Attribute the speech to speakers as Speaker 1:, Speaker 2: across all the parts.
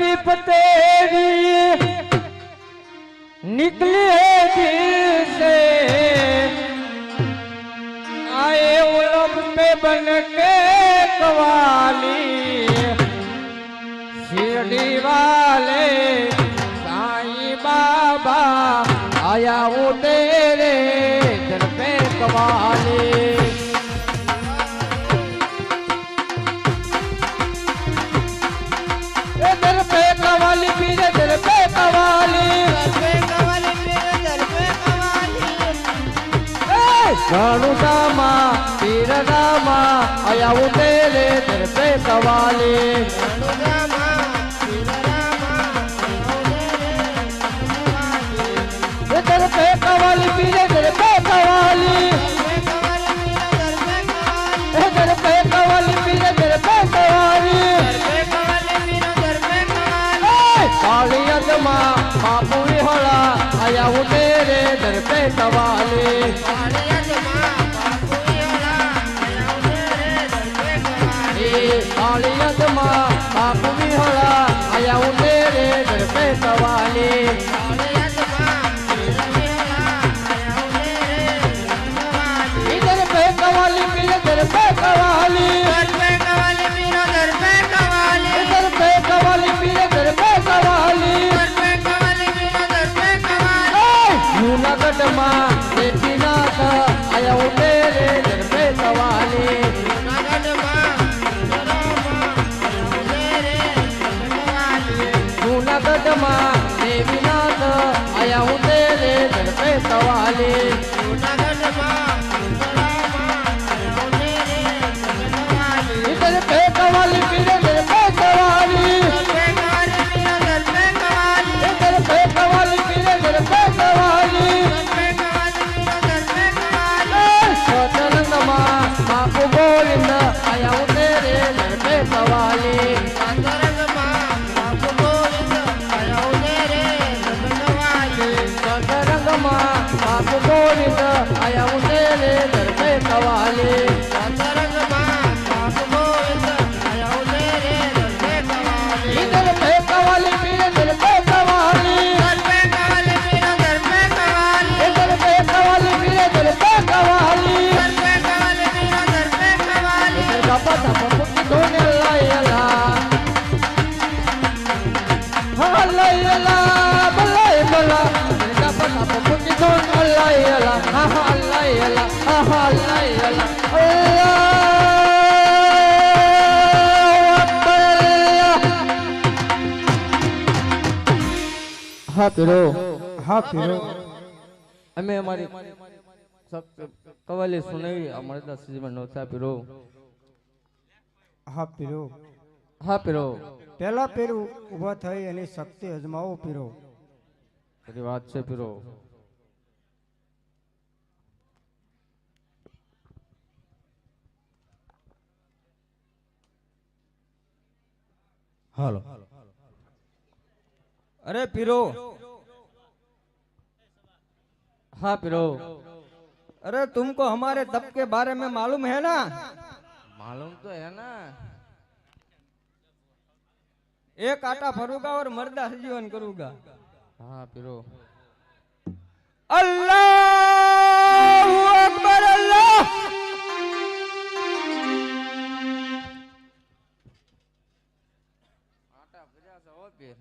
Speaker 1: तेरी निकली है दिल से आए उलब पे बन के कवाली शिरडी वाले साईं बाबा आया वो तेरे दर पे कवाली दर पे कवाली पीरे दर पे कवाली राणू दामा पीर दामा आया वो तेरे दर पे कवाली दर पे कवाली पीरे दर पे कवाली दर पे कवाली पीरे दर पे कवाली काली अदमा बापू होला आया वो तेरे दर पे कवाली काली अदमा बापू होला आया वो तेरे दर पे कवाली इधर पे कवाली पीले दर पे कवाली इधर पे कवाली पीले दर पे कवाली जूनागढ़ मां देवीनाथ आया वो तेरे दर पे कवाली जूनागढ़ मां देवीनाथ आया वो तेरे दर पे कवाली इधर पे कवाली पीले दर पे कवाली इधर पे कवाली पीले दर पे कवाली सतरंग मां बापू गोविंद आया वो तेरे दर पे कवाली सतरंग मां बापू गोविंद आया वो तेरे दर पे कवाली इधर पे कवाली पीले दर पे कवाली इधर पे कवाली पीले दर पे कवाली गपा तप पुट्टी धोने लायला हाँ लायला बलाय बला गपा तप पुट्टी धोने लायला हाँ लायला हाँ लायला हाँ पीरो हमें हमारी सब कवाली सुनाई हमारे 10 जीवन होता पीरो
Speaker 2: हाँ पीरो
Speaker 1: पहला
Speaker 2: पेरू उभा થઈ અને શક્તિ અજમાવો પીરો
Speaker 1: तेरी बात से पीरो
Speaker 2: હાલો अरे पीरो
Speaker 1: हाँ पीरो
Speaker 2: अरे तुमको हमारे तप के बारे में मालूम है ना
Speaker 1: मालूम तो है ना
Speaker 2: एक आटा भरूंगा और मर्दा जीवन करूंगा
Speaker 1: हाँ पीरो
Speaker 2: अल्लाहू अकबर अल्लाह
Speaker 1: आटा भजा सा हो पीर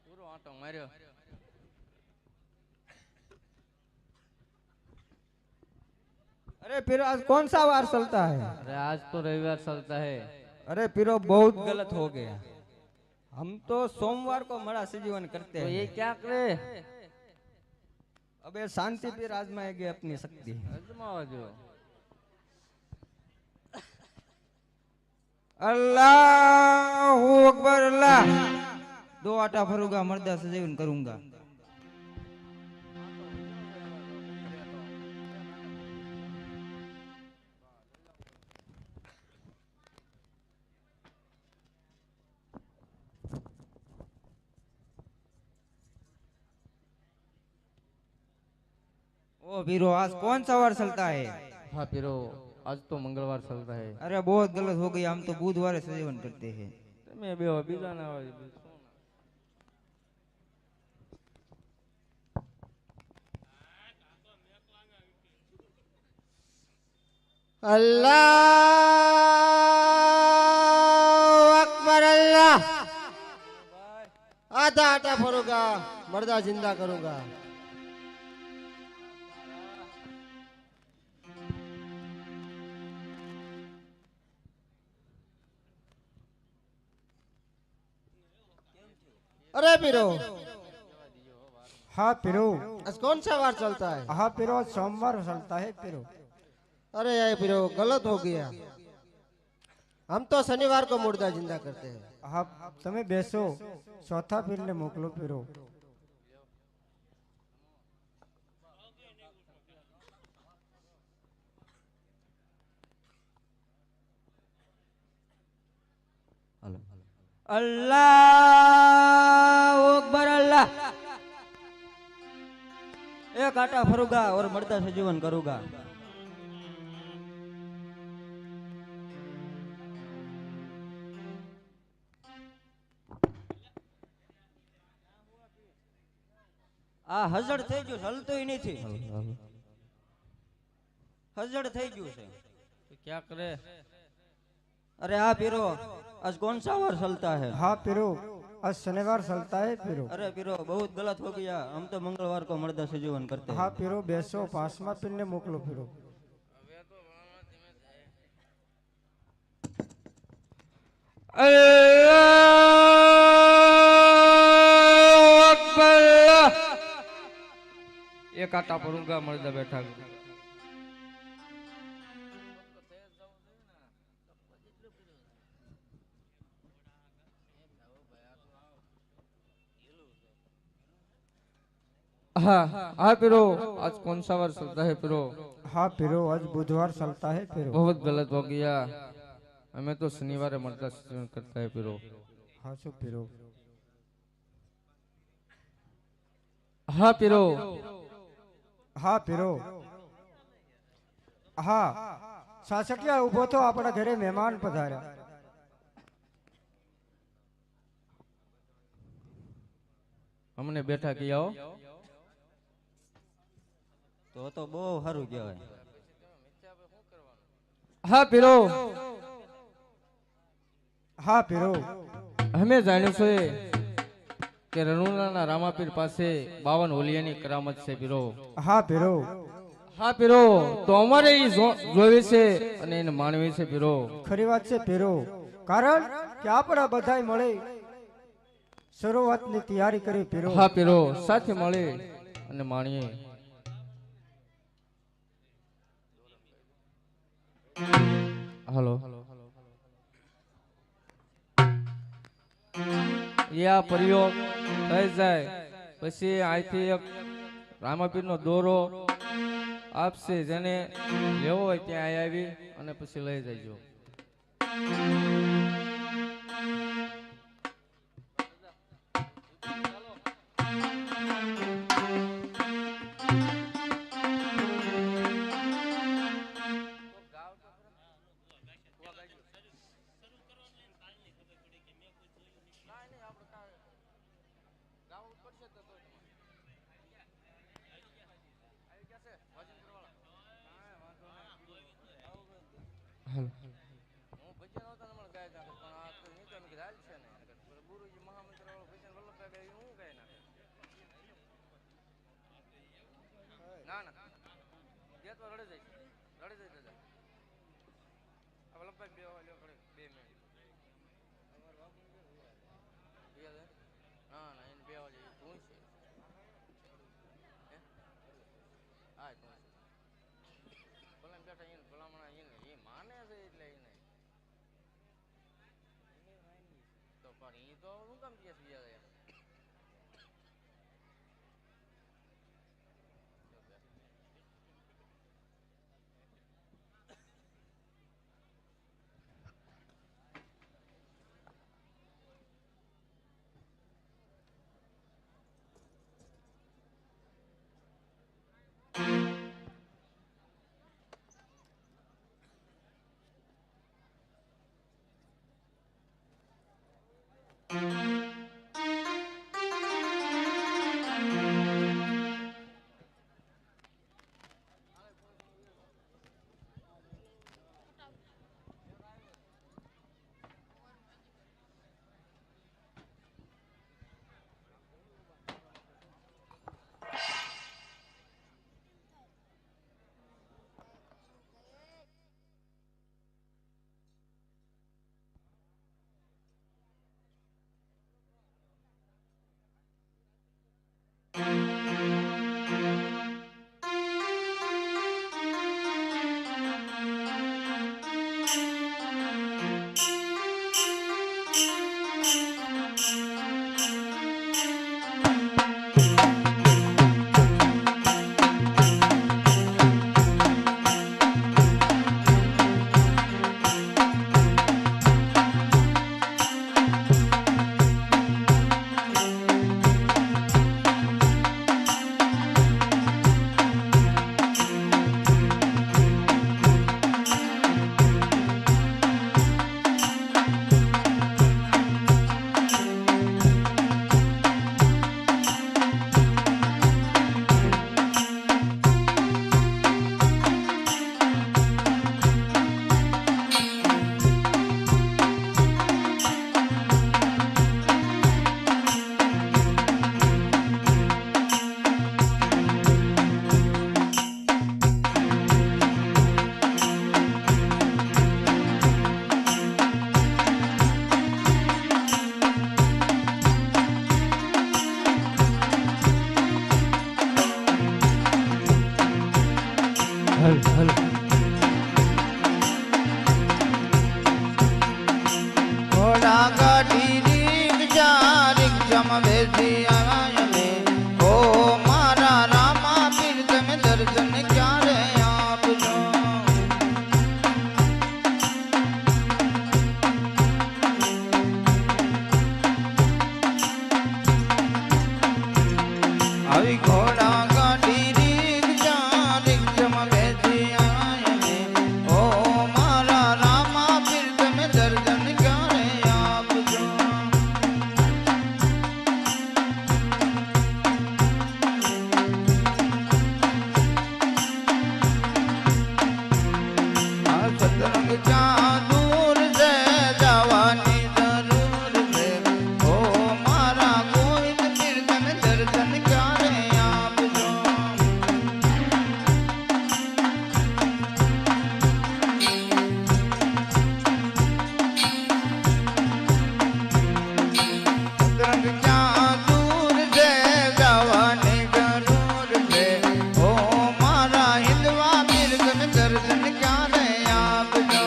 Speaker 1: पूरो आटो मार्यो
Speaker 2: अरे फिर आज कौन सा वार चलता है
Speaker 1: अरे आज तो रविवार चलता है
Speaker 2: अरे फिरो बहुत गलत हो गया हम तो सोमवार को मरा जीवन करते
Speaker 1: तो
Speaker 2: हैं
Speaker 1: ये क्या करे
Speaker 2: अबे शांति फिर आजमाएगी अपनी शक्ति
Speaker 1: अजमाओ जो
Speaker 2: अल्लाहू अकबर अल्लाह 2 आटा भरूंगा मर्दा से जीवन करूंगा ओ वीरो आज कौन सा वार चलता है
Speaker 1: हाँ पीरो आज तो मंगलवार चल रहा है।
Speaker 2: अरे बहुत गलत हो गई, हम तो बुधवार से सेवन करते हैं।
Speaker 1: मैं भी अभी जाना
Speaker 3: अल्लाह अकबर अल्लाह आधा आटा फोड़ूंगा मर्दा जिंदा करूंगा। अरे पीरो
Speaker 2: हाँ पिरो।
Speaker 3: आज कौन सा वार चलता है?
Speaker 2: हाँ पिरो, सोमवार चलता है पिरो।
Speaker 3: अरे यार पीरो गलत हो गया, हम तो शनिवार को मुर्दा जिंदा करते हैं।
Speaker 2: हाँ તમે બેસો, ચોથા પીરને મોકલો પીરો। अल्लाह अकबर अल्लाह। एक आटा फरूंगा और मर्दा से जीवन करूंगा। આ હજડ થઈ ગયું, હલતોય નથી। હજડ થઈ ગયું છે।
Speaker 1: तो क्या करे?
Speaker 2: अरे हाँ पीरो, आज कौन सा वार चलता है?
Speaker 4: हाँ पिरो, आज शनिवार चलता है पिरो।
Speaker 2: अरे पीरो बहुत गलत हो गया, हम तो मंगलवार को मर्दा से जीवन करते हैं।
Speaker 4: हाँ पिरो बेसो, पांचवा पिन ने मोकलो पिरो।
Speaker 1: अल्लाह अकबर। एक आटा भरूंगा मर्दा बैठा। हाँ हाँ पीरो, आज कौन सा वार चलता है पीरो?
Speaker 4: हाँ पिरो, आज बुधवार चलता है पिरो।
Speaker 1: बहुत गलत हो गया, हमें तो शनिवार मर्दा सेवन करता है पीरो।
Speaker 4: हाँ सो पिरो।
Speaker 1: हाँ पीरो।
Speaker 4: हाँ पिरो। हाँ सासटिया उभो तो अपना घरे मेहमान पधार्या।
Speaker 1: हमने बैठा किया हो
Speaker 2: तो બહુ સારું કહેવાય।
Speaker 1: हाँ पीरो,
Speaker 4: हाँ पिरो।
Speaker 1: हमें जाण्યું છે કે રણુલાના રામાપીર પાસે 52 હોલિયાની કરામત છે પીરો।
Speaker 4: हाँ पिरो।
Speaker 1: હા પીરો, તો અમારે ઈ જોવી છે અને એને માનવી છે પીરો।
Speaker 4: खरी बात से पिरो, कारण कि आपड़ा बधाई मळे शुरुआतनी तैयारी करी पिरो।
Speaker 1: હા પીરો, સાથે મળી અને માણીએ। हेलो या प्रयोग થઈ જાય પછી અહીંથી એક રામાપીરનો દોરો આપશે, જેને લેવો હોય ત્યાં આવી અને પછી લઈ જજો। હલ હલ
Speaker 5: ઘોડા ગાડી રિક્ષા રિક્ષામાં બેસી આવ્યા અમે ઓ મારા રામા પીર તમે દર્શન ક્યારે આપજો આવી ઘોડા ગાડી રિક્ષા રિક્ષામાં બેસી આવ્યા અમે ઓ મારા રામા પીર તમે દર્શન ક્યારે આપજો આ સતરંગ ક્યાં દૂર છે જવાની જરૂર છે ઓ મારા ગોવિંદ પીર તમે દર્શન ક્યારે આપજો સતરંગ ક્યાં દૂર છે જવાની જરૂર છે ઓ મારા હિંદવા પીર તમે દર્શન ક્યારે આપજો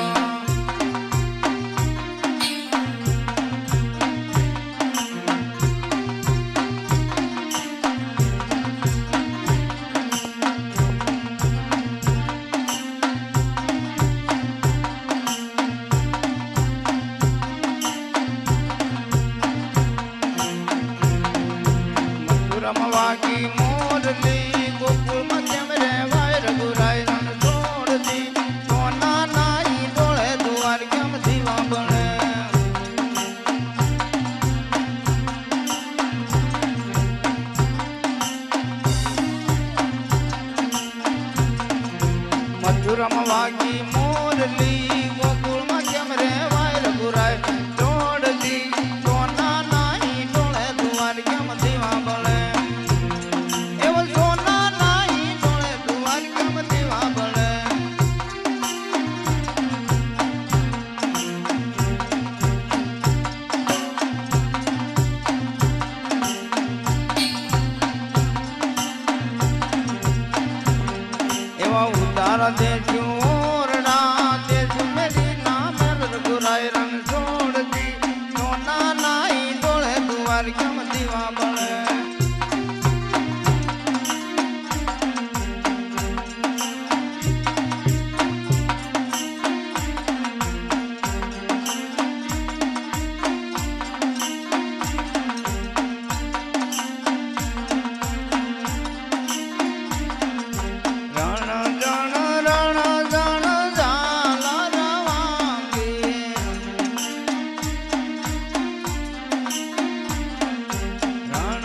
Speaker 5: રમવાકી મોરલી ગોકુળમાં કેમ રેવાય રઘુરાય રણ છોડતી સોના નાઈ ડોળે દુવાર કેમ દીવા બને મથુરમવાકી મોરલી ગોકુળમાં કેમ રેવાય રઘુરાય છોડતી સોના નાઈ ડોળે દુવાર કેમ દીવા બને એવો સોના નાઈ ડોળે દુવાર કેમ દીવા બને એવા ઉતારા દેશું ઓરડા દેશું મેરી નામ રઘુરાય રંગ છોડતી સોના નાઈ ડોળે દુવાર કેમ દીવા બને રણ જણ ઝાલા રવાંગી રણ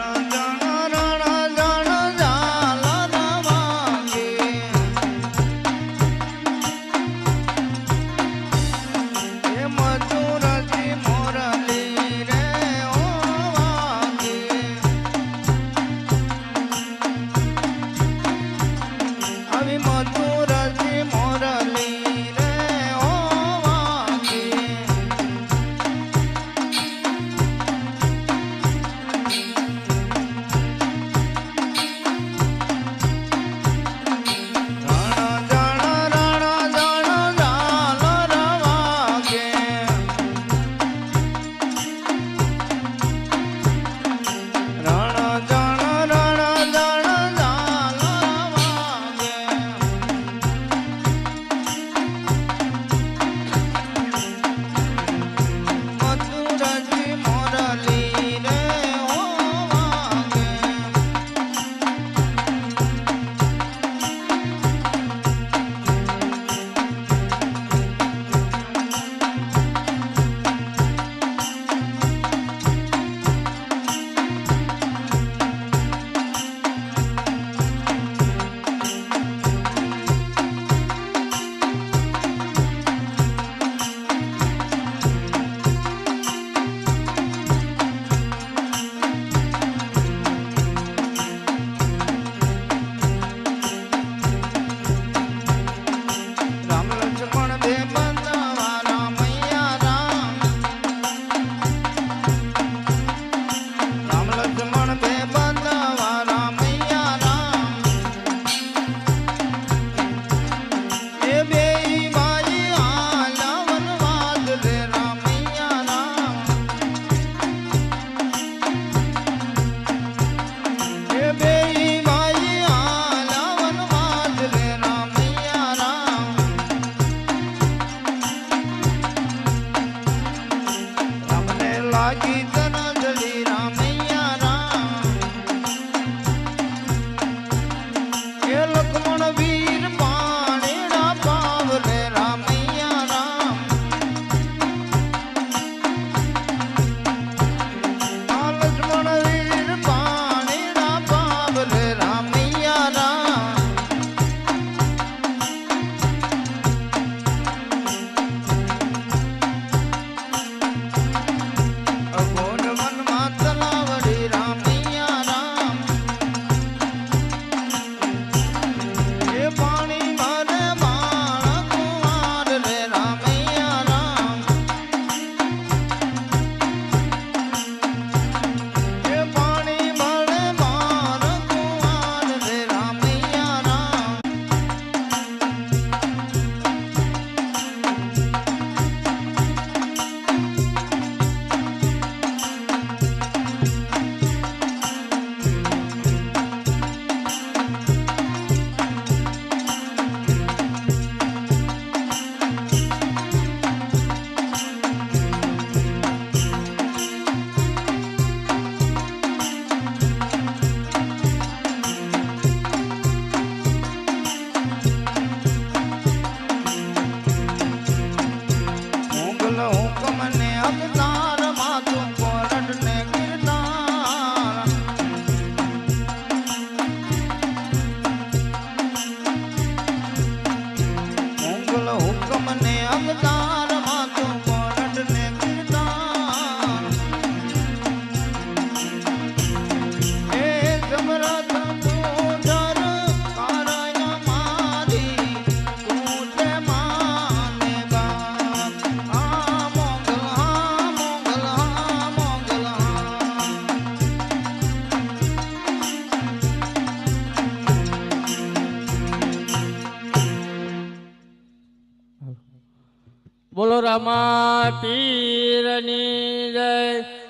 Speaker 1: રામા પીરની જય,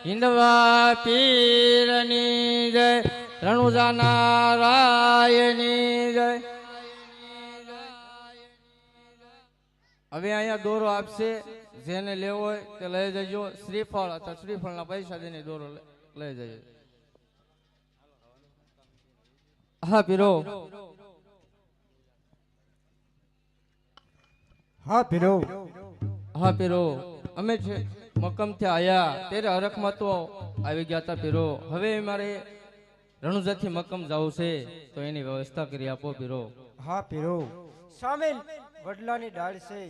Speaker 1: હિંદવા પીરની જય, રણુજા નારાયણની જય. હવે અહીંયા દોરો આપશે, જેને લેવો હોય તે લઈ જજો. શ્રીફળ અથવા શ્રીફળના પૈસા દઈને દોરો લઈ જજો. હા પીરો.
Speaker 4: હા પીરો.
Speaker 1: હા પીરો, અમે છે મક્કમથી આયા ત્યારે હરખમાં તો આવી ગયા હતા પીરો. હવે મારે રણુજાથી મક્કમ જવું છે, તો એની વ્યવસ્થા કરી આપો પીરો.
Speaker 4: હા પીરો. સામે વડલાની ડાળ છે,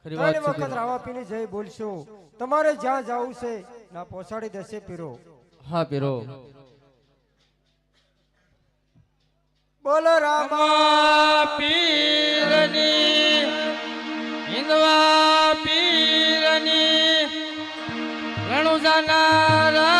Speaker 1: ખરી વાત
Speaker 4: ત્રણ
Speaker 1: છે
Speaker 4: વખત
Speaker 1: પીરો.
Speaker 4: રામાપીની જય બોલશો, તમારે જ્યાં જવું છે ના પહોંચાડી દેશે પીરો.
Speaker 1: હા પીરો.
Speaker 4: બોલો રામા
Speaker 1: રામા પીરની, હિંદવા પીરની, રણુજા નારાયણની